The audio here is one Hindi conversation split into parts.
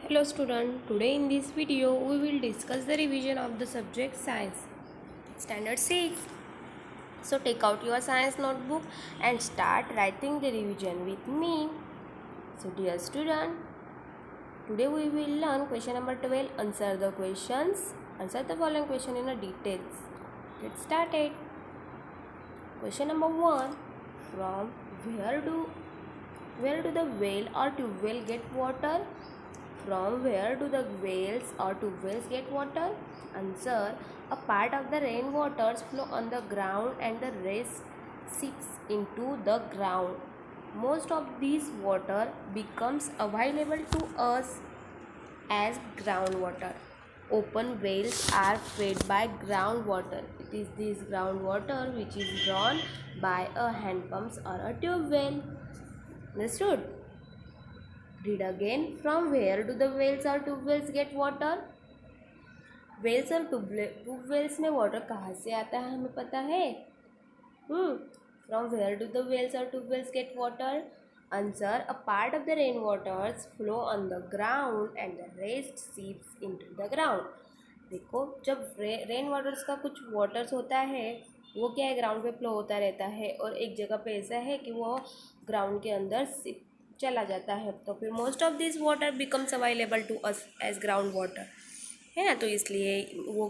Hello student, today in this video we will discuss the revision of the subject science standard 6. So take out your science notebook and start writing the revision with me. So dear student, today we will learn question number 12. Answer the questions. Answer the following question in a details. Get started. Question number 1. From where do the whale or tube whale get water? From where do the whales or tube whales get water? Answer. A part of the rainwaters flow on the ground and the rest seeps into the ground. Most of this water becomes available to us as groundwater. Open wells are fed by groundwater. It is this groundwater which is drawn by a hand pumps or a tube well. Understood? Read again. From where do the whales or tube wells get water? Wells और ट्यूब वेल्स में वाटर कहाँ से आता है हमें पता है. From where do the wells और tube wells get water? Answer. A part of the rain waters flow on the ground and the rest seeps into the ground. देखो, जब रेन वाटर्स का कुछ वाटर्स होता है वो क्या है, ग्राउंड पे फ्लो होता रहता है और एक जगह पे ऐसा है कि वो ग्राउंड के अंदर चला जाता है, तो फिर most of this water becomes available to us as ground water है ना. तो इसलिए वो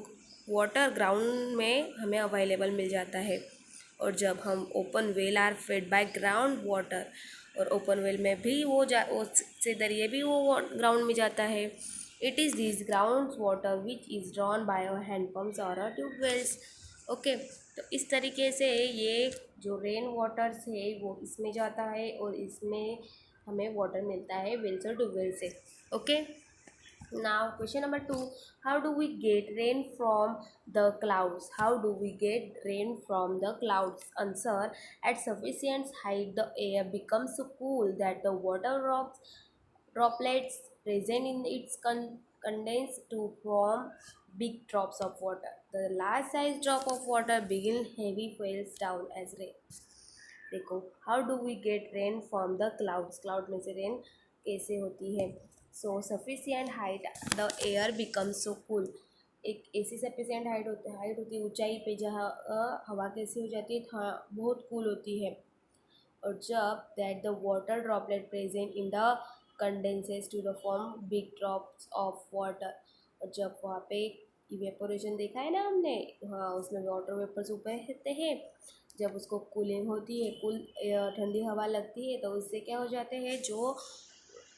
वाटर ग्राउंड में हमें अवेलेबल मिल जाता है. और जब हम open well are fed by ground water, और ओपन वेल में भी उससे दरिए भी वो ग्राउंड में जाता है. It is this ground water which is drawn by a hand pumps और अ ट्यूब वेल्स. ओके, तो इस तरीके से ये जो रेन वाटर्स है वो इसमें जाता है और इसमें हमें वाटर मिलता है वेल्स और ट्यूब वेल से. Okay. Now question number 2. How do we get rain from the clouds? How do we get rain from the clouds? Answer. At sufficient height the air becomes so cool that the water droplets present in its condense to form big drops of water. The large size drop of water begin heavy falls down as rain. देखो, how do we get rain from the clouds. Cloud में से रेन कैसे होती है? So sufficient height the air becomes so cool. एक ऐसी सफिशियंट हाइट होती है ऊंचाई पे जहाँ हवा कैसी हो जाती है, बहुत कूल होती है. और जब that the water droplet present in the condenses to the form big drops of water. और जब वहाँ पे इवेपोरेशन देखा है ना हमने, हाँ, उसमें वाटर वेपर्स ऊपर रहते हैं. जब उसको कूलिंग होती है, ठंडी हवा लगती है, तो उससे क्या हो जाते हैं, जो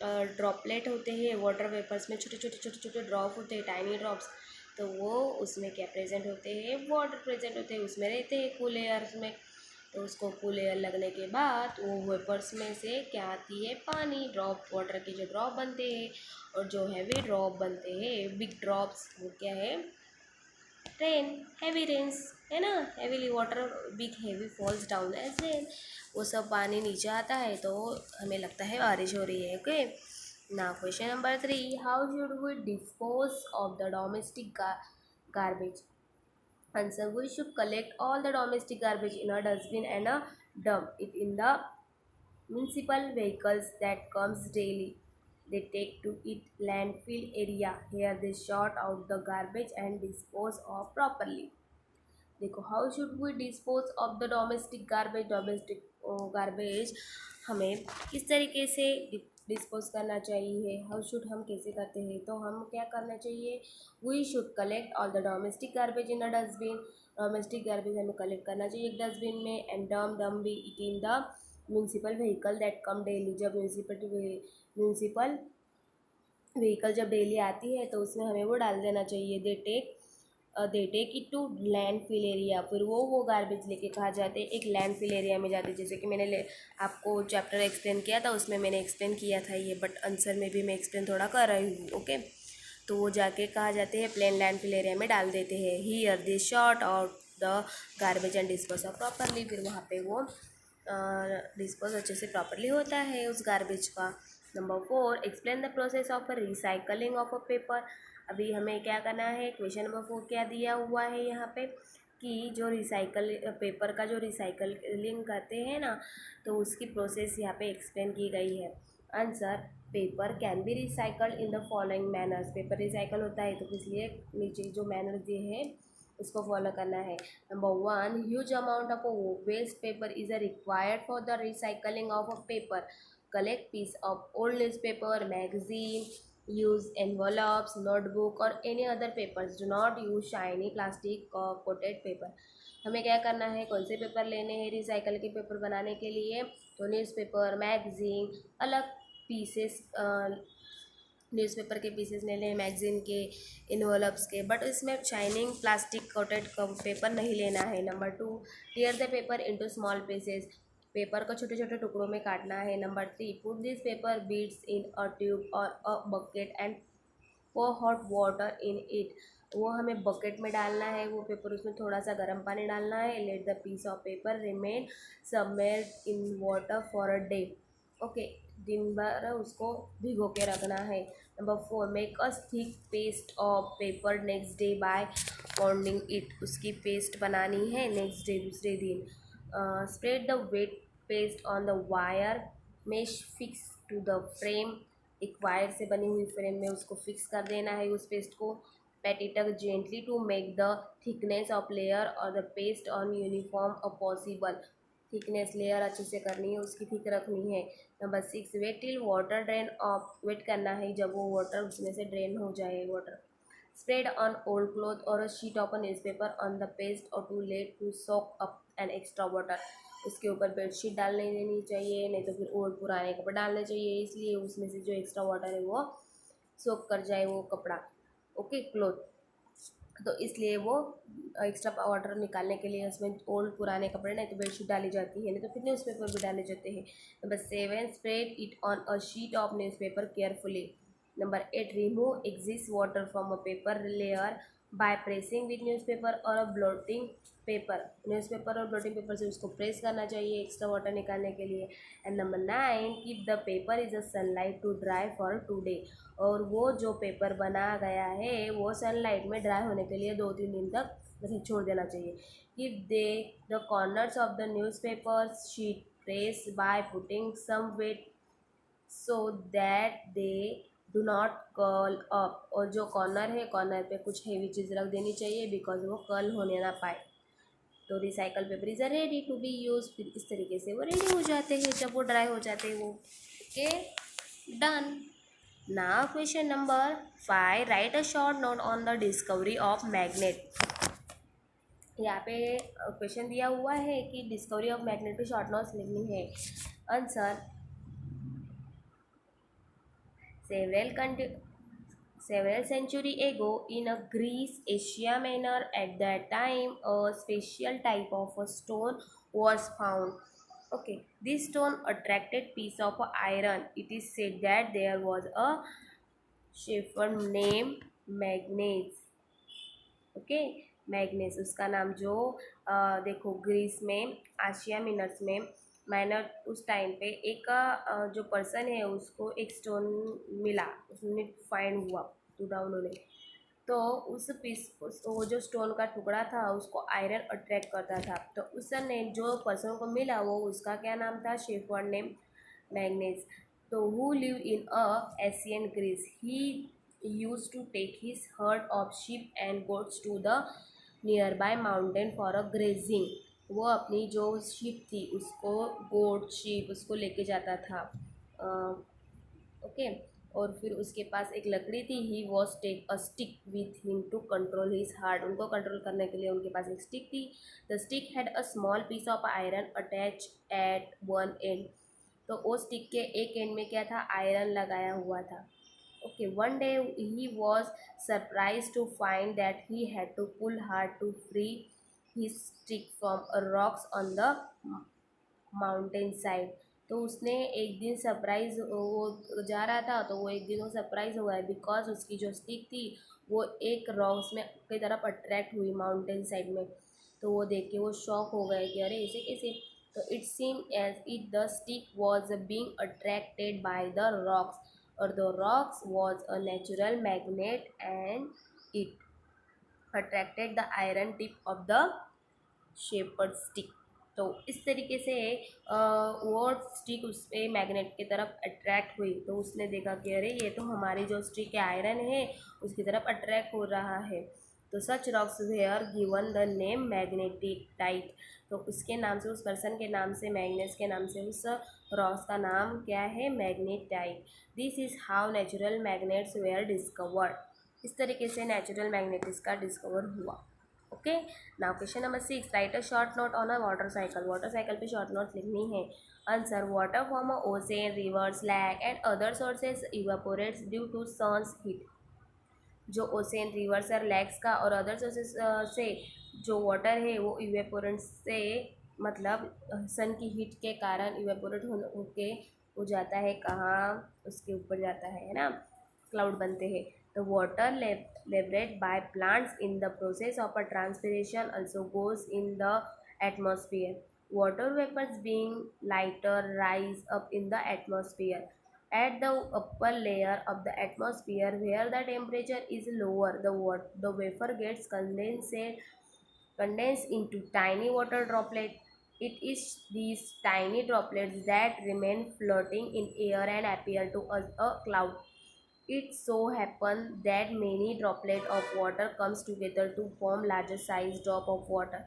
ड्रॉपलेट होते हैं वाटर वेपर्स में, छोटे छोटे छोटे छोटे ड्रॉप होते हैं, टाइनी ड्रॉप्स, तो वो उसमें क्या प्रेजेंट होते हैं, वाटर प्रेजेंट होते हैं, उसमें रहते हैं कूल एयर में. तो उसको कूल एयर लगने के बाद वो वेपर्स में से क्या आती है, पानी. ड्रॉप वाटर के जो ड्रॉप बनते हैं और जो हैवी ड्रॉप बनते हैं, बिग ड्रॉप्स, वो क्या है, रेन. हैवी रेन्स है ना, heavily water big heavy falls down as rain. वो सब पानी नीचे आता है तो हमें लगता है बारिश हो रही है. Okay. Now question number 3. How should we dispose of the domestic garbage? Answer. We should collect all the domestic garbage in a dustbin and dump it in the municipal vehicles that comes daily. They take to it landfill area. Here they sort out the garbage and dispose of properly. देखो, how should we dispose of the domestic garbage हमें किस तरीके से डिस्पोज करना चाहिए. हाउ शुड हम कैसे करते हैं, तो हम क्या करना चाहिए, we should collect all the domestic garbage in a dustbin. Domestic garbage हमें कलेक्ट करना चाहिए एक डस्टबिन में. And dump be it in the municipal vehicle that come daily. जब म्यूनसिपल व्हीकल जब डेली आती है तो उसमें हमें वो डाल देना चाहिए. They take it to landfill area. फिर वो गार्बेज लेके कहाँ जाते हैं, एक लैंडफिल एरिया में जाते हैं. जैसे कि मैंने आपको चैप्टर एक्सप्लेन किया था, उसमें मैंने एक्सप्लेन किया था ये, बट आंसर में भी मैं एक्सप्लेन थोड़ा कर रही हूँ. ओके. तो वो जाके कहाँ जाते हैं, प्लेन लैंडफिल एरिया में डाल देते हैं. Here they short out the garbage and dispose of properly. फिर वहाँ पे वो डिस्पोज अच्छे से प्रॉपरली होता है उस गार्बेज का. Number 4. Explain the process of recycling of a paper. अभी हमें क्या करना है, क्वेश्चन नंबर 4 क्या दिया हुआ है यहाँ पे, कि जो पेपर का जो रिसाइकलिंग करते हैं ना, तो उसकी प्रोसेस यहाँ पे एक्सप्लेन की गई है. Answer. Paper can be recycled in the following manners. Paper recycle होता है तो इसलिए नीचे जो मैनर्स दिए हैं उसको फॉलो करना है। Number 1, huge amount of waste paper is required for the recycling of a paper. Collect piece of old newspaper, magazine, use envelopes, notebook or any other papers. Do not use shiny plastic or coated paper. हमें क्या करना है, कौन से पेपर लेने हैं रिसाइकल के पेपर बनाने के लिए? तो न्यूज़पेपर, मैगजीन, अलग पीसेस, न्यूज़पेपर के पीसेस ले लें, मैगजीन के, इन्वॉल्व्स के, बट इसमें शाइनिंग प्लास्टिक कोटेड पेपर नहीं लेना है। Number 2, tear the paper into small pieces. Paper को छोटे छोटे टुकड़ों में काटना है। Number 3, put this paper beads in a tube और a bucket and pour hot water in it. वो हमें बकेट में डालना है वो पेपर, उसमें थोड़ा सा गर्म पानी डालना है। Let the piece of paper remain submerged in water for a day. Okay, दिन भर उसको भिगो के रखना है। Number 4, make a thick paste of paper next day by pounding it. उसकी पेस्ट बनानी है नेक्स्ट डे, दूसरे दिन। Spread the wet paste on the wire mesh fix to the frame. एक वायर से बनी हुई फ्रेम में उसको फिक्स कर देना है उस पेस्ट को। Pat it up gently to make the thickness of layer और the paste on uniform a possible. Thickness layer अच्छे से करनी है, उसकी थिक रखनी है। Number 6, wait till water drain off. Wait करना है जब वो वाटर उसमें से ड्रेन हो जाए water. Spread on old cloth और a sheet of a newspaper on the paste और to let to soak up an extra water. उसके ऊपर बेडशीट डालने देनी चाहिए, नहीं तो फिर ओल्ड पुराने कपड़े डालने चाहिए, इसलिए उसमें से जो एक्स्ट्रा वाटर है वो सोक कर जाए वो कपड़ा। ओके, क्लॉथ, तो इसलिए वो एक्स्ट्रा वाटर निकालने के लिए उसमें ओल्ड पुराने कपड़े, नहीं तो बेडशीट डाली जाती है, नहीं तो फिर न्यूज़पेपर भी डाले जाते हैं। Number 7, spread it on a sheet of newspaper carefully. Number 8, remove exist water from a paper layer by pressing with newspaper और ब्लोटिंग पेपर। न्यूज़पेपर और ब्लोटिंग पेपर से उसको प्रेस करना चाहिए एक्स्ट्रा वाटर निकालने के लिए। And number 9, keep the paper is a sunlight to dry for 2 day. और वो जो पेपर बना गया है वो सनलाइट में ड्राई होने के लिए 2-3 दिन तक वैसे छोड़ देना चाहिए। Keep they the corners of the newspaper sheet press by putting some weight so that they do not curl up. और जो कॉर्नर है कॉर्नर पे कुछ हेवी चीज़ रख देनी चाहिए बिकॉज वो कर्ल होने ना पाए। तो recycle paper is ready to be use. फिर इस तरीके से वो रेडी हो जाते हैं जब वो ड्राई हो जाते हैं वो। Okay, done. Now question number 5, right a short note on the discovery of magnet. यहाँ पे क्वेश्चन दिया हुआ है कि डिस्कवरी ऑफ मैग्नेट पे शॉर्ट नोट्स लिखनी है। Answer, several several century ago in a Greece, Asia Minor, at that time a special type of a stone was found. Okay, this stone attracted piece of iron. It is said that there was a shepherd named Magnus. Okay, मैग्नेस उसका नाम। जो देखो ग्रीस में, आशिया मिनर्स में, माइनर उस टाइम पे एक जो पर्सन है उसको एक स्टोन मिला, उसने फाइंड हुआ, टूटा उन्होंने। तो उस पीस वो जो स्टोन का टुकड़ा था उसको आयरन अट्रैक्ट करता था। तो उसने जो पर्सन को मिला वो उसका क्या नाम था? Shepherd name Magnes. तो who live in a Asian Greece, he used to take his herd of sheep and goats to the nearby mountain for a grazing। वो अपनी जो शीप थी उसको, गोट शीप उसको लेके जाता था। ओके, और फिर उसके पास एक लकड़ी थी। He was take a stick with him to control his heart. उनको कंट्रोल करने के लिए उनके पास एक स्टिक थी। The stick had a small piece of iron attach at one end. तो वो स्टिक के एक एंड में क्या था? आयरन लगाया हुआ था। Okay, one day he was surprised to find that he had to pull hard to free his stick from rocks on the mountain side. तो उसने एक दिन सरप्राइज, वो जा रहा था तो वो एक दिन वो सरप्राइज हुआ है बिकॉज उसकी जो स्टिक थी वो एक रॉक्स में की तरफ अट्रैक्ट हुई माउंटेन साइड में। तो वो देख के वो शॉक हो गए कि अरे ऐसे कैसे। तो it seem as it the stick was being attracted by the rocks और the rocks was a natural magnet and it attracted the iron tip of the shepherd stick. तो इस तरीके से वो स्टिक उस पे मैग्नेट की तरफ अट्रैक्ट हुई, तो उसने देखा कि अरे ये तो हमारी जो स्टिक है आयरन है उसकी तरफ अट्रैक्ट हो रहा है। तो such rocks were given the name magnetite, तो उसके नाम से, उस पर्सन के नाम से, मैग्नेस के नाम से उस रॉक्स का नाम क्या है, magnetite. This is how natural magnets were discovered, इस तरीके से नेचुरल मैग्नेटिक्स का डिस्कवर हुआ। Okay, now question number 6, write a short note on a water cycle. Water cycle पे शॉर्ट नोट लिखनी है। Answer, water from a ocean, rivers, lake and other sources evaporates due to sun's heat. जो ओशन, रिवर्स और लैक्स का और अदर सोर्सेज से जो वाटर है वो इवेपोरेंट से, मतलब सन की हीट के कारण इवेपोरेट होके हो जाता है, कहाँ, उसके ऊपर जाता है ना, क्लाउड बनते हैं। The water liberated by plants in the process of a transpiration also goes in the atmosphere. Water vapors being lighter rise up in the atmosphere. At the upper layer of the atmosphere where the temperature is lower, the vapor gets condensed into tiny water droplets. It is these tiny droplets that remain floating in air and appear to us a cloud. It so happens that many droplets of water comes together to form larger size drop of water.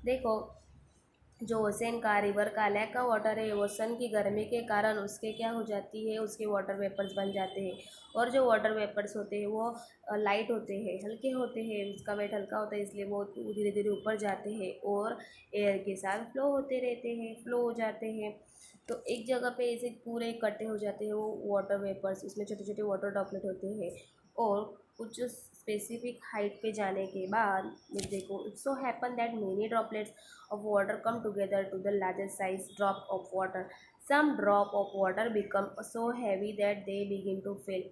देखो, जो ओशन का, रिवर का, लैक का वाटर है, ओशन की गर्मी के कारण उसके क्या हो जाती है, उसके वाटर वेपर्स बन जाते हैं। और जो वाटर वेपर्स होते हैं वो लाइट होते हैं, हल्के होते हैं, उसका वेट हल्का होता है, इसलिए वो धीरे धीरे ऊपर जाते हैं और एयर के साथ फ्लो होते रहते हैं, फ्लो हो जाते हैं। तो एक जगह पे ऐसे पूरे इकट्ठे हो जाते हैं वो वाटर वेपर्स, उसमें छोटे छोटे वाटर ड्रॉपलेट होते हैं। और कुछ स्पेसिफिक हाइट पे जाने के बाद देखो, it so happen that many droplets of water come together to the largest size drop of water. Some drop of water become so heavy that they begin to fill.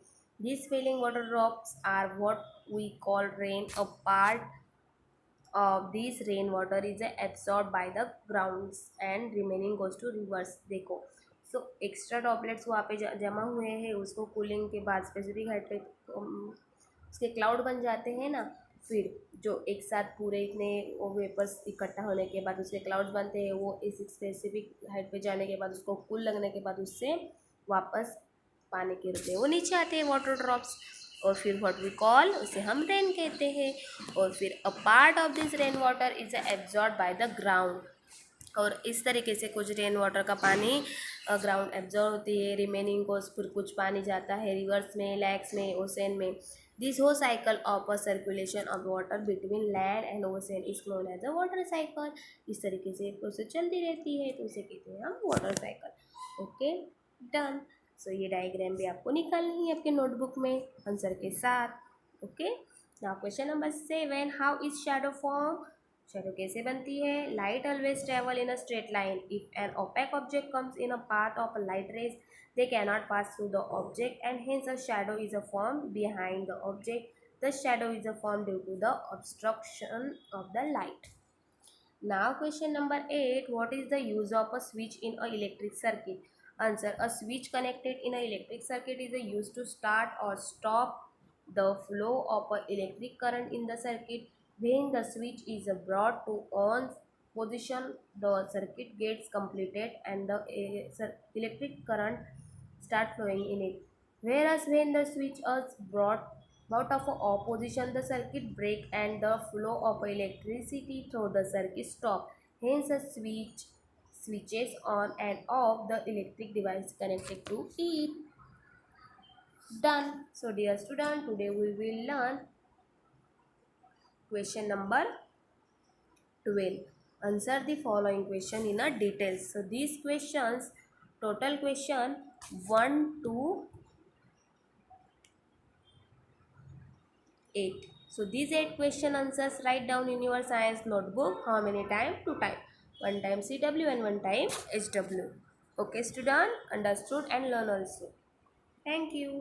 These filling water drops are what we call rain. A part of this rainwater is absorbed by the grounds and remaining goes to rivers. देखो, सो एक्स्ट्रा ड्रॉपलेट्स वहाँ पे जमा हुए हैं, उसको कूलिंग के बाद स्पेसिफिक हाइट पे उसके क्लाउड बन जाते हैं ना। फिर जो एक साथ पूरे इतने वो वेपर्स इकट्ठा होने के बाद उसके क्लाउड्स बनते हैं, वो इस स्पेसिफिक हाइट पे जाने के बाद उसको कूल लगने के बाद उससे वापस पानी के रूप में वो नीचे आते हैं, वाटर ड्रॉप्स। और फिर व्हाट वी कॉल, उसे हम रेन कहते हैं। और फिर अ part of this rain water is absorb by the ground, और इस तरीके से कुछ रेन वाटर का पानी ग्राउंड एब्जॉर्ब होती है, रिमेनिंग को फिर कुछ पानी जाता है रिवर्स में, लैक्स में, ओशन में। This whole cycle of a circulation of water between land and ocean is known as a water cycle. इस तरीके से प्रोसेस चलती रहती है, तो उसे कहते हैं हम water cycle. Okay, done. So ये डायग्राम भी आपको निकालनी है आपके नोटबुक में आंसर के साथ। Okay, now question number 7, how is shadow form. Shadow कैसे बनती है। Light always travel in a straight line. If an opaque object comes in a path of a light rays, they cannot pass through the object and hence a shadow is a form behind the object. The shadow is a form due to the obstruction of the light. Now question number 8, what is the use of a switch in a electric circuit. Answer, a switch connected in a electric circuit is used to start or stop the flow of a electric current in the circuit. When the switch is brought to on position, the circuit gets completed and the electric current start flowing in it. Whereas when the switch is brought out of opposition, the circuit break and the flow of electricity through the circuit stop. Hence, a switch switches on and off the electric device connected to it. Done. So, dear student, today we will learn question number 12. Answer the following question in a detail. So, these questions, total question 1 to 8. So these 8 question answers write down in your science notebook. How many time? 2 time. 1 time CW and 1 time HW. Okay student, understood and learn also. Thank you.